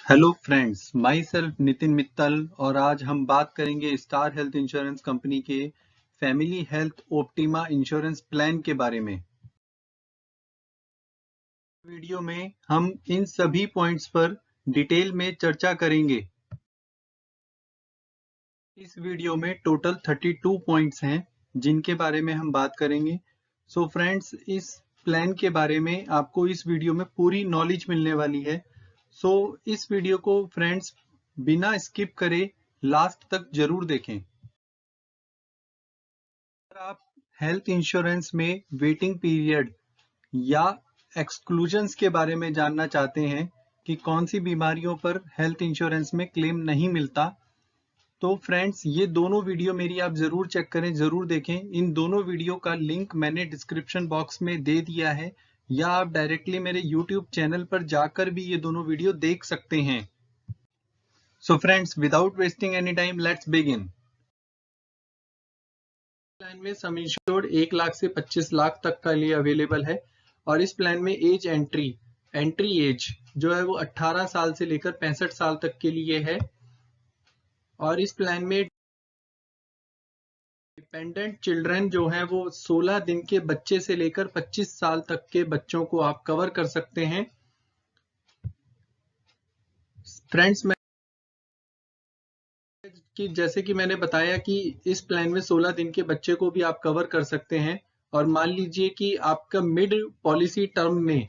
Hello friends, my self Nitin Mittal और आज हम बात करेंगे स्टार हेल्थ इंश्योरेंस कंपनी के family health optima insurance plan के बारे में। वीडियो में हम इन सभी पॉइंट्स पर डिटेल में चर्चा करेंगे। इस वीडियो में टोटल 32 पॉइंट्स हैं जिनके बारे में हम बात करेंगे। सो फ्रेंड्स, इस प्लान के बारे में आपको इस वीडियो में पूरी नॉलेज मिलने वाली है। सो इस वीडियो को फ्रेंड्स बिना स्किप करे लास्ट तक जरूर देखें। अगर आप हेल्थ इंश्योरेंस में वेटिंग पीरियड या एक्सक्लूजन्स के बारे में जानना चाहते हैं कि कौन सी बीमारियों पर हेल्थ इंश्योरेंस में क्लेम नहीं मिलता, तो फ्रेंड्स ये दोनों वीडियो मेरी आप जरूर चेक करें, जरूर देखें। इन दोनों वीडियो का लिंक मैंने डिस्क्रिप्शन बॉक्स में दे दिया है, या आप डायरेक्टली मेरे यूट्यूब चैनल पर जाकर भी ये दोनों वीडियो देख सकते हैं। So friends, without wasting any time, let's begin. Plan में सम इंश्योर्ड 1 लाख से 25 लाख तक का लिए अवेलेबल है, और इस प्लान में एज एंट्री एज जो है वो 18 साल से लेकर 65 साल तक के लिए है। और इस प्लान में डिपेंडेंट चिल्ड्रन जो है वो 16 दिन के बच्चे से लेकर 25 साल तक के बच्चों को आप कवर कर सकते हैं। फ्रेंड्स, जैसे कि मैंने बताया कि इस प्लान में 16 दिन के बच्चे को भी आप कवर कर सकते हैं। और मान लीजिए कि आपका मिड पॉलिसी टर्म में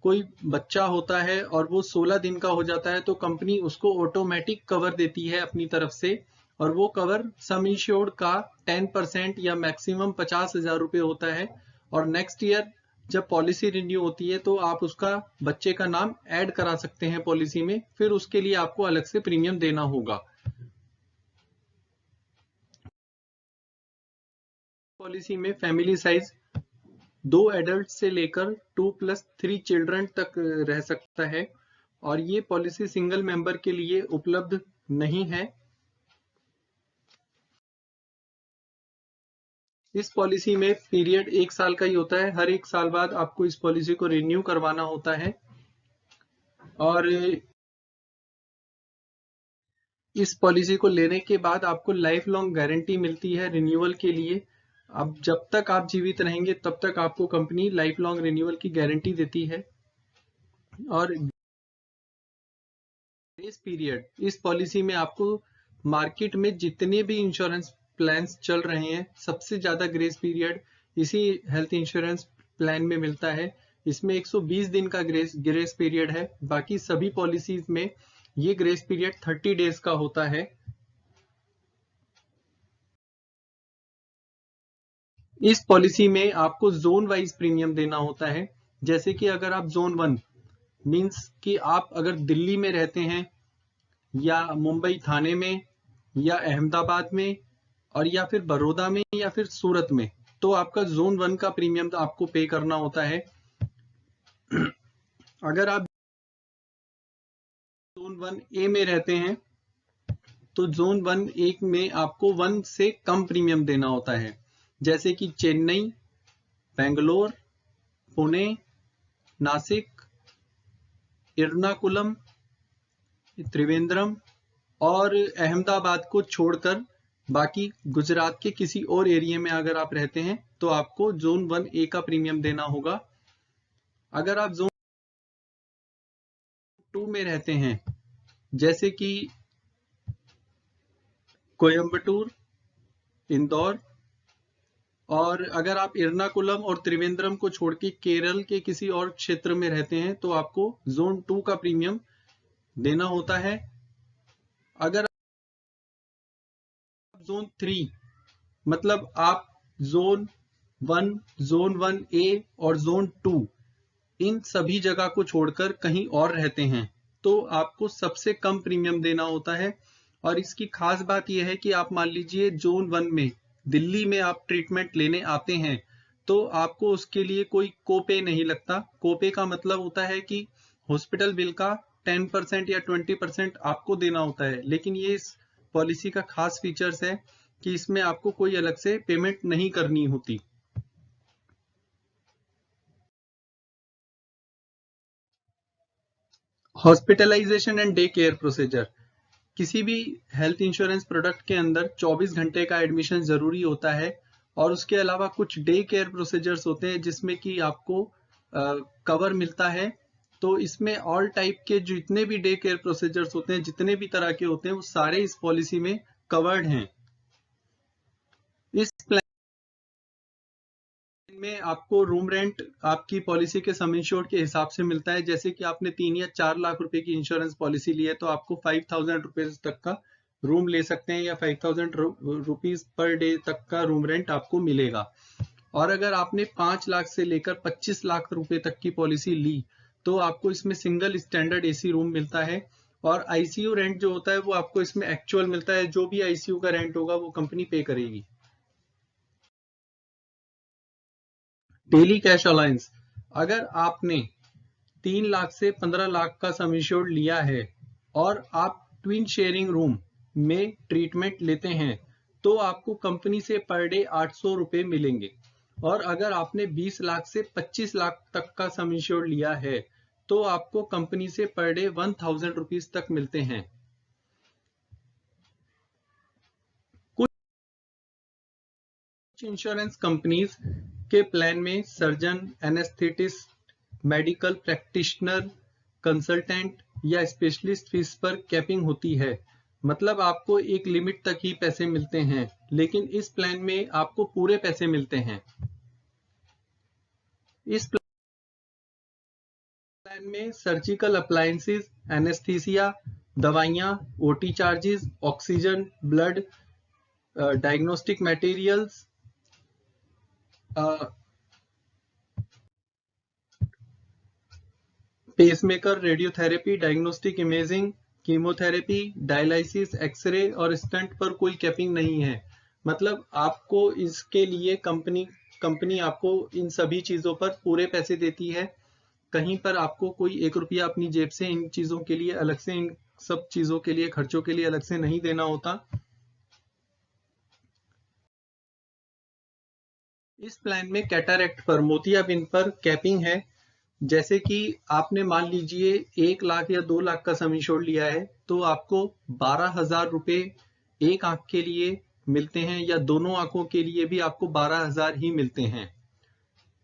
कोई बच्चा होता है और वो 16 दिन का हो जाता है, तो कंपनी उसको ऑटोमेटिक कवर देती है अपनी तरफ से, और वो कवर सम इंश्योर्ड का 10% या मैक्सिमम 50,000 रुपये होता है। और नेक्स्ट ईयर जब पॉलिसी रिन्यू होती है तो आप उसका बच्चे का नाम ऐड करा सकते हैं पॉलिसी में, फिर उसके लिए आपको अलग से प्रीमियम देना होगा। पॉलिसी में फैमिली साइज 2 एडल्ट से लेकर 2+3 चिल्ड्रन तक रह सकता है, और ये पॉलिसी सिंगल मेंबर के लिए उपलब्ध नहीं है। इस पॉलिसी में पीरियड 1 साल का ही होता है, हर 1 साल बाद आपको इस पॉलिसी को रिन्यू करवाना होता है। और इस पॉलिसी को लेने के बाद आपको लाइफ लॉन्ग गारंटी मिलती है रिन्यूअल के लिए। अब जब तक आप जीवित रहेंगे तब तक आपको कंपनी लाइफ लॉन्ग रिन्यूअल की गारंटी देती है। और ग्रेस पीरियड, इस पॉलिसी में आपको मार्केट में जितने भी इंश्योरेंस प्लान्स चल रहे हैं, सबसे ज्यादा ग्रेस पीरियड इसी हेल्थ इंश्योरेंस प्लान में मिलता है। इसमें 120 दिन का ग्रेस पीरियड है। बाकी सभी पॉलिसीज में ये ग्रेस पीरियड 30 डेज का होता है। इस पॉलिसी में आपको जोन वाइज प्रीमियम देना होता है। जैसे कि अगर आप जोन 1 मीन्स कि आप अगर दिल्ली में रहते हैं, या मुंबई थाने में, या अहमदाबाद में, और या फिर बड़ौदा में, या फिर सूरत में, तो आपका जोन 1 का प्रीमियम आपको पे करना होता है। अगर आप जोन 1 ए में रहते हैं तो जोन 1 ए में आपको 1 से कम प्रीमियम देना होता है। जैसे कि चेन्नई, बेंगलोर, पुणे, नासिक, एर्नाकुलम, त्रिवेंद्रम और अहमदाबाद को छोड़कर बाकी गुजरात के किसी और एरिया में अगर आप रहते हैं तो आपको जोन 1 ए का प्रीमियम देना होगा। अगर आप जोन 2 में रहते हैं, जैसे कि कोयम्बटूर, इंदौर, और अगर आप एर्नाकुलम और त्रिवेंद्रम को छोड़ के केरल के किसी और क्षेत्र में रहते हैं, तो आपको जोन 2 का प्रीमियम देना होता है। अगर आप जोन 3 मतलब आप जोन 1, जोन 1 ए और जोन 2 इन सभी जगह को छोड़कर कहीं और रहते हैं, तो आपको सबसे कम प्रीमियम देना होता है। और इसकी खास बात यह है कि आप मान लीजिए जोन 1 में दिल्ली में आप ट्रीटमेंट लेने आते हैं, तो आपको उसके लिए कोई कोपे नहीं लगता। कोपे का मतलब होता है कि हॉस्पिटल बिल का 10% या 20% आपको देना होता है, लेकिन ये इस पॉलिसी का खास फीचर्स है कि इसमें आपको कोई अलग से पेमेंट नहीं करनी होती। Hospitalisation and day care procedure. किसी भी हेल्थ इंश्योरेंस प्रोडक्ट के अंदर 24 घंटे का एडमिशन जरूरी होता है और उसके अलावा कुछ डे केयर प्रोसीजर्स होते हैं जिसमें कि आपको कवर मिलता है। तो इसमें ऑल टाइप के जितने भी डे केयर प्रोसीजर्स होते हैं, जितने भी तरह के होते हैं, वो सारे इस पॉलिसी में कवर्ड हैं। इस प्लान में आपको रूम रेंट आपकी पॉलिसी के सम इंश्योर्ड के हिसाब से मिलता है। जैसे कि आपने 3 या 4 लाख रुपए की इंश्योरेंस पॉलिसी ली है तो आपको 5,000 रुपीज तक का रूम ले सकते हैं या 5,000 रुपीज पर डे तक का रूम रेंट आपको मिलेगा। और अगर आपने 5 लाख से लेकर 25 लाख रुपए तक की पॉलिसी ली तो आपको इसमें सिंगल स्टैंडर्ड एसी रूम मिलता है। और आईसीयू रेंट जो होता है वो आपको इसमें एक्चुअल मिलता है। जो भी आईसीयू का रेंट होगा वो कंपनी पे करेगी। डेली कैश अलाउंस, अगर आपने 3 लाख से 15 लाख का सम इंश्योर्ड लिया है और आप ट्विन शेयरिंग रूम में ट्रीटमेंट लेते हैं तो आपको कंपनी से पर डे 800 रुपए मिलेंगे। और अगर आपने 20 लाख से 25 लाख तक का सम इंश्योर्ड लिया है तो आपको कंपनी से पर डे 1,000 रुपीज तक मिलते हैं। कुछ इंश्योरेंस कंपनीज के प्लान में surgeon, anaesthetist, medical practitioner, consultant या स्पेशलिस्ट फीस पर कैपिंग होती है। मतलब आपको एक लिमिट तक ही पैसे मिलते हैं, लेकिन इस प्लान में आपको पूरे पैसे मिलते हैं। इस प्लान में सर्जिकल अप्लायंसेस, एनेस्थीसिया, दवाइयां, OT charges, oxygen, blood, diagnostic materials, pacemaker, radiotherapy, diagnostic imaging, chemotherapy, dialysis, X ray और स्टंट पर कोई कैपिंग नहीं है। मतलब आपको इसके लिए कंपनी आपको इन सभी चीजों पर पूरे पैसे देती है। कहीं पर आपको कोई 1 रुपया अपनी जेब से इन चीजों के लिए अलग से, इन सब चीजों के लिए, खर्चों के लिए अलग से नहीं देना होता। इस प्लान में कैटरैक्ट पर, मोतियाबिंद पर कैपिंग है। जैसे कि आपने मान लीजिए 1 लाख या 2 लाख का सम इंश्योर्ड लिया है तो आपको 12,000 रुपए एक आंख के लिए मिलते हैं, या दोनों आंखों के लिए भी आपको 12,000 ही मिलते हैं।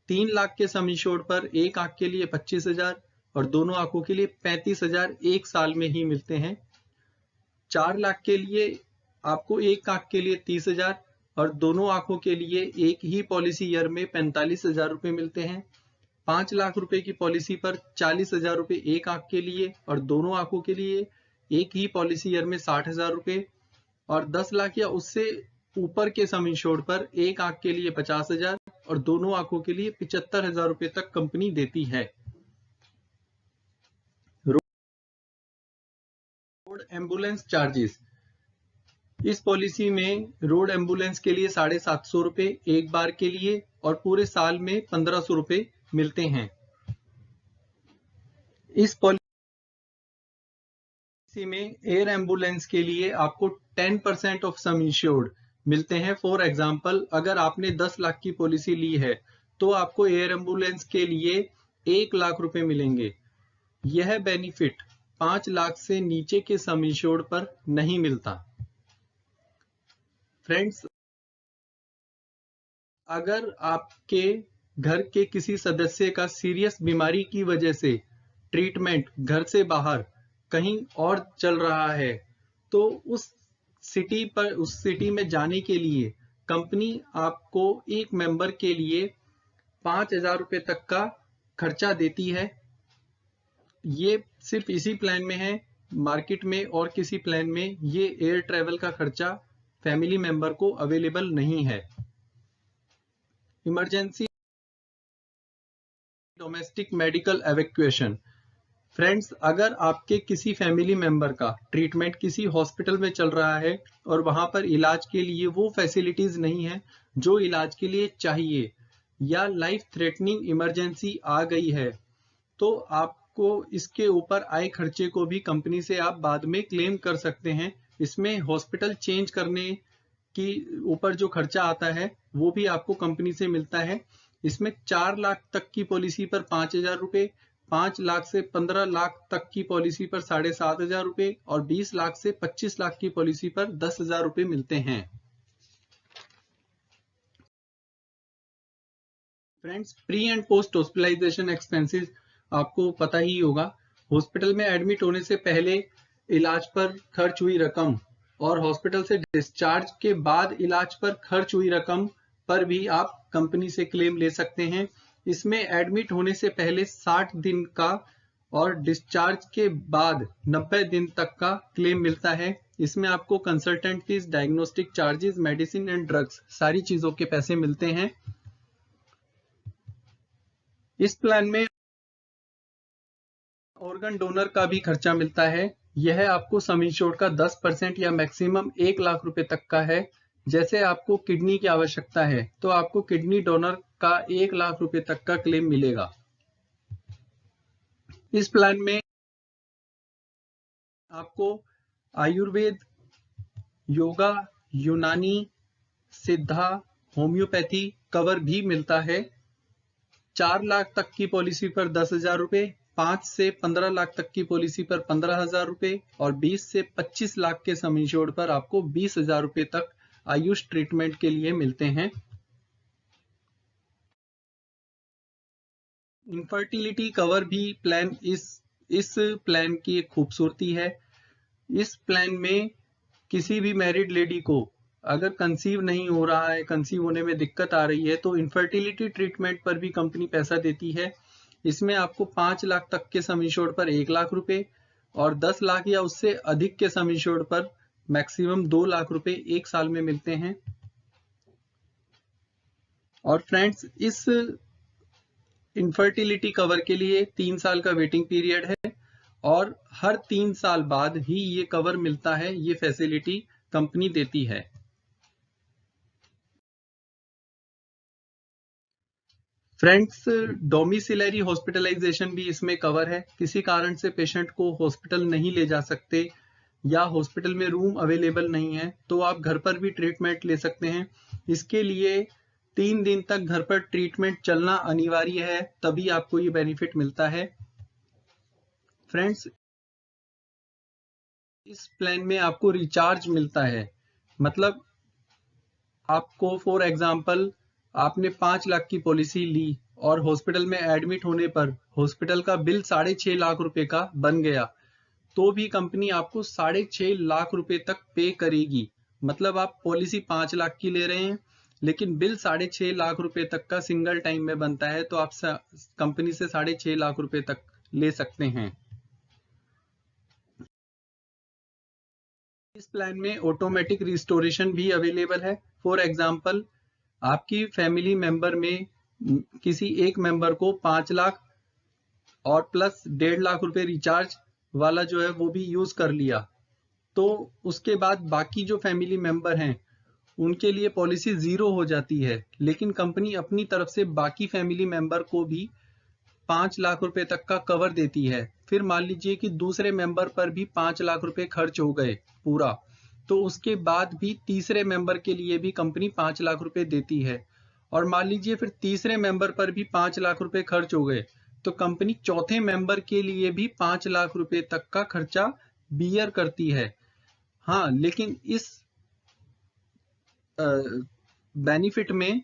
3 लाख के सम इंश्योर्ड पर एक आंख के लिए 25,000 और दोनों आंखों के लिए 35,000 एक साल में ही मिलते हैं। 4 लाख के लिए आपको एक आंख के लिए 30,000 और दोनों आंखों के लिए एक ही पॉलिसी ईयर में 45,000 रुपए मिलते हैं। 5 लाख रुपए की पॉलिसी पर 40,000 रुपए एक आंख के लिए और दोनों आंखों के लिए एक ही पॉलिसी ईयर में 60,000 रुपए। और 10 लाख या उससे ऊपर के सम इंश्योर्ड पर एक आंख के लिए 50,000 और दोनों आंखों के लिए 75,000 रुपए तक कंपनी देती है। रोड एम्बुलेंस चार्जेस, इस पॉलिसी में रोड एम्बुलेंस के लिए 750 रुपए एक बार के लिए और पूरे साल में 1,500 रुपए मिलते हैं। इस पॉलिसी में एयर एम्बुलेंस के लिए आपको 10% ऑफ सम इंश्योर्ड मिलते हैं। फॉर एग्जांपल, अगर आपने 10 लाख की पॉलिसी ली है तो आपको एयर एम्बुलेंस के लिए 1 लाख रुपए मिलेंगे। यह बेनिफिट 5 लाख से नीचे के सम इंश्योर्ड पर नहीं मिलता। फ्रेंड्स, अगर आपके घर के किसी सदस्य का सीरियस बीमारी की वजह से ट्रीटमेंट घर से बाहर कहीं और चल रहा है तो उस सिटी में जाने के लिए कंपनी आपको एक मेंबर के लिए 5,000 रुपए तक का खर्चा देती है। ये सिर्फ इसी प्लान में है, मार्केट में और किसी प्लान में ये एयर ट्रेवल का खर्चा फैमिली मेंबर को अवेलेबल नहीं है। Emergency domestic medical evacuation, friends, अगर आपके किसी फैमिली मेंबर का ट्रीटमेंट किसी हॉस्पिटल में चल रहा है और वहां पर इलाज के लिए वो फैसिलिटीज नहीं है जो इलाज के लिए चाहिए, या लाइफ थ्रेटनिंग इमरजेंसी आ गई है, तो आपको इसके ऊपर आए खर्चे को भी कंपनी से आप बाद में क्लेम कर सकते हैं। इसमें हॉस्पिटल चेंज करने की ऊपर जो खर्चा आता है वो भी आपको कंपनी से मिलता है। इसमें 4 लाख तक की पॉलिसी पर 5,000 रुपए, 5 लाख से 15 लाख तक की पॉलिसी पर 7,500 रुपए और 20 लाख से 25 लाख की पॉलिसी पर 10,000 रुपए मिलते हैं। Friends, pre and post hospitalisation expenses आपको पता ही होगा। हॉस्पिटल में एडमिट होने से पहले इलाज पर खर्च हुई रकम और हॉस्पिटल से डिस्चार्ज के बाद इलाज पर खर्च हुई रकम पर भी आप कंपनी से क्लेम ले सकते हैं। इसमें एडमिट होने से पहले 60 दिन का और डिस्चार्ज के बाद 90 दिन तक का क्लेम मिलता है। इसमें आपको consultant fees, diagnostic charges, medicine and drugs सारी चीजों के पैसे मिलते हैं। इस प्लान में ऑर्गन डोनर का भी खर्चा मिलता है। यह आपको सम इंश्योर्ड का 10% या मैक्सिमम 1 लाख रुपए तक का है। जैसे आपको किडनी की आवश्यकता है तो आपको किडनी डोनर का 1 लाख रुपए तक का क्लेम मिलेगा। इस प्लान में आपको आयुर्वेद, योगा, यूनानी, सिद्धा, होम्योपैथी कवर भी मिलता है। 4 लाख तक की पॉलिसी पर 10,000 रुपए, 5 से 15 लाख तक की पॉलिसी पर 15,000 रुपए और 20 से 25 लाख के सम इंश्योर्ड पर आपको 20,000 रुपए तक आयुष ट्रीटमेंट के लिए मिलते हैं। इनफर्टिलिटी कवर भी प्लान इस प्लान की एक खूबसूरती है। इस प्लान में किसी भी मैरिड लेडी को अगर कंसीव नहीं हो रहा है, कंसीव होने में दिक्कत आ रही है, तो इनफर्टिलिटी ट्रीटमेंट पर भी कंपनी पैसा देती है। इसमें आपको 5 लाख तक के सम इंश्योर्ड पर 1 लाख रुपए और 10 लाख या उससे अधिक के सम इंश्योर्ड पर मैक्सिमम 2 लाख रुपए 1 साल में मिलते हैं। और फ्रेंड्स, इस इनफर्टिलिटी कवर के लिए 3 साल का वेटिंग पीरियड है और हर 3 साल बाद ही ये कवर मिलता है। ये फैसिलिटी कंपनी देती है। फ्रेंड्स, डोमिसिलरी हॉस्पिटलाइजेशन भी इसमें कवर है। किसी कारण से पेशेंट को हॉस्पिटल नहीं ले जा सकते या हॉस्पिटल में रूम अवेलेबल नहीं है तो आप घर पर भी ट्रीटमेंट ले सकते हैं। इसके लिए 3 दिन तक घर पर ट्रीटमेंट चलना अनिवार्य है, तभी आपको ये बेनिफिट मिलता है। फ्रेंड्स, इस प्लान में आपको रिचार्ज मिलता है। मतलब आपको फॉर एग्जांपल आपने 5 लाख की पॉलिसी ली और हॉस्पिटल में एडमिट होने पर हॉस्पिटल का बिल 6.5 लाख रुपए का बन गया, तो भी कंपनी आपको 6.5 लाख रुपए तक पे करेगी। मतलब आप पॉलिसी 5 लाख की ले रहे हैं लेकिन बिल 6.5 लाख रुपए तक का सिंगल टाइम में बनता है, तो आप कंपनी से 6.5 लाख रुपए तक ले सकते हैं। इस प्लान में ऑटोमेटिक रिस्टोरेशन भी अवेलेबल है। फॉर एग्जांपल, आपकी फैमिली मेंबर में किसी एक मेंबर को 5 लाख और प्लस 1.5 लाख रुपए रिचार्ज वाला जो है वो भी यूज कर लिया, तो उसके बाद बाकी जो फैमिली मेंबर हैं उनके लिए पॉलिसी 0 हो जाती है, लेकिन कंपनी अपनी तरफ से बाकी फैमिली मेंबर को भी 5 लाख रुपए तक का कवर देती है। फिर मान लीजिए कि दूसरे मेंबर पर भी 5 लाख रुपए खर्च हो गए पूरा, तो उसके बाद भी तीसरे मेंबर के लिए भी कंपनी 5 लाख रुपए देती है। और मान लीजिए फिर तीसरे मेंबर पर भी 5 लाख रुपए खर्च हो गए, तो कंपनी चौथे मेंबर के लिए भी 5 लाख रुपए तक का खर्चा बियर करती है। हाँ, लेकिन इस बेनिफिट में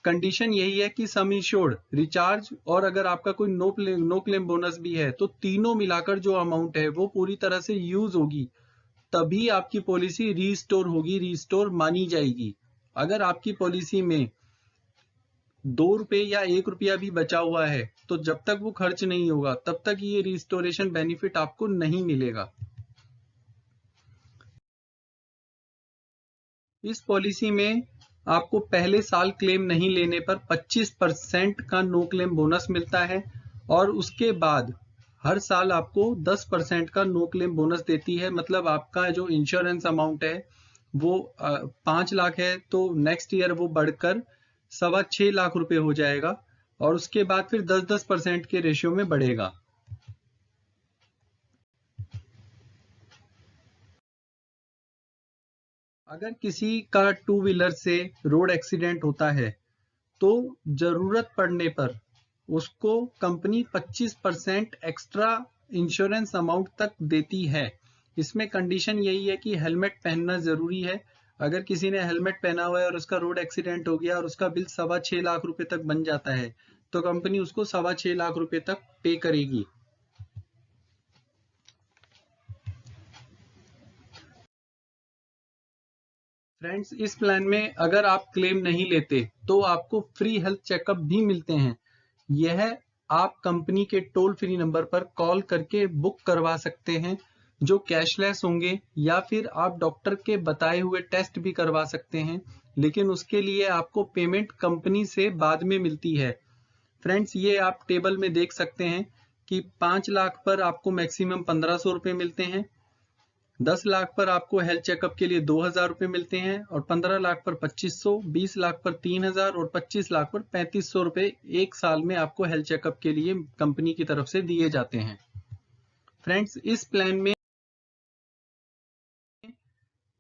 कंडीशन यही है कि सम इंश्योर्ड, रिचार्ज और अगर आपका कोई नो क्लेम बोनस भी है तो तीनों मिलाकर जो अमाउंट है वो पूरी तरह से यूज होगी, तभी आपकी पॉलिसी रीस्टोर होगी, रीस्टोर मानी जाएगी। अगर आपकी पॉलिसी में 2 रुपए या 1 रुपया भी बचा हुआ है तो जब तक वो खर्च नहीं होगा तब तक ये रिस्टोरेशन बेनिफिट आपको नहीं मिलेगा। इस पॉलिसी में आपको पहले साल क्लेम नहीं लेने पर 25% का नो क्लेम बोनस मिलता है और उसके बाद हर साल आपको 10% का नो क्लेम बोनस देती है। मतलब आपका जो इंश्योरेंस अमाउंट है वो 5 लाख है तो नेक्स्ट ईयर वो बढ़कर 6.25 लाख रुपए हो जाएगा और उसके बाद फिर 10-10% के रेशियो में बढ़ेगा। अगर किसी का 2 व्हीलर से रोड एक्सीडेंट होता है तो जरूरत पड़ने पर उसको कंपनी 25% एक्स्ट्रा इंश्योरेंस अमाउंट तक देती है। इसमें कंडीशन यही है कि हेलमेट पहनना जरूरी है। अगर किसी ने हेलमेट पहना हुआ है और उसका रोड एक्सीडेंट हो गया और उसका बिल 6.25 लाख रुपए तक बन जाता है तो कंपनी उसको 6.25 लाख रुपए तक पे करेगी। फ्रेंड्स, इस प्लान में अगर आप क्लेम नहीं लेते तो आपको फ्री हेल्थ चेकअप भी मिलते हैं। यह आप कंपनी के टोल फ्री नंबर पर कॉल करके बुक करवा सकते हैं जो कैशलेस होंगे, या फिर आप डॉक्टर के बताए हुए टेस्ट भी करवा सकते हैं, लेकिन उसके लिए आपको पेमेंट कंपनी से बाद में मिलती है। फ्रेंड्स, ये आप टेबल में देख सकते हैं कि 5 लाख पर आपको मैक्सिमम 1500 रुपये मिलते हैं, 10 लाख पर आपको हेल्थ चेकअप के लिए 2000 रुपये मिलते हैं, और 15 लाख पर 2500, 20 लाख पर 3000 और 25 लाख पर 3500 रुपये एक साल में आपको हेल्थ चेकअप के लिए कंपनी की तरफ से दिए जाते हैं। फ्रेंड्स, इस प्लान में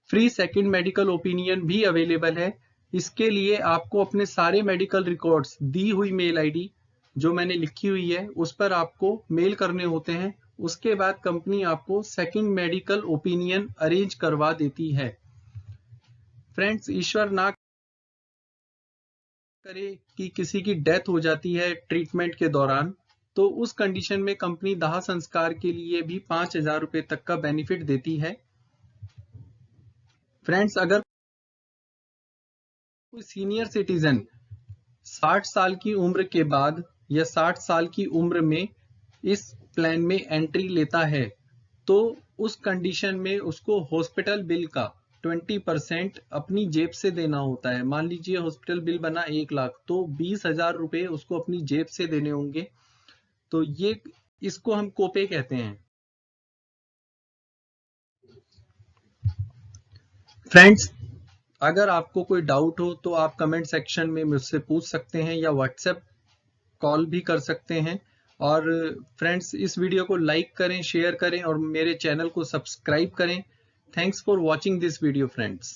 फ्री सेकंड मेडिकल ओपिनियन भी अवेलेबल है। इसके लिए आपको अपने सारे मेडिकल रिकॉर्ड्स दी हुई मेल आईडी जो मैंने लिखी हुई है उस पर आपको मेल करने होते हैं। उसके बाद कंपनी आपको सेकंड मेडिकल ओपिनियन अरेंज करवा देती है। फ्रेंड्स, ईश्वर ना करे कि किसी की डेथ हो जाती है ट्रीटमेंट के दौरान, तो उस कंडीशन में कंपनी दाह संस्कार के लिए भी 5000 रुपए तक का बेनिफिट देती है। फ्रेंड्स, अगर कोई सीनियर सिटीजन 60 साल की उम्र के बाद या 60 साल की उम्र में इस प्लान में एंट्री लेता है तो उस कंडीशन में उसको हॉस्पिटल बिल का 20% अपनी जेब से देना होता है। मान लीजिए हॉस्पिटल बिल बना 1 लाख, तो 20,000 रुपए उसको अपनी जेब से देने होंगे। तो ये इसको हम कोपे कहते हैं। फ्रेंड्स, अगर आपको कोई डाउट हो तो आप कमेंट सेक्शन में मुझसे पूछ सकते हैं या व्हाट्सएप कॉल भी कर सकते हैं। और फ्रेंड्स, इस वीडियो को लाइक करें, शेयर करें और मेरे चैनल को सब्सक्राइब करें। Thanks for watching this video friends.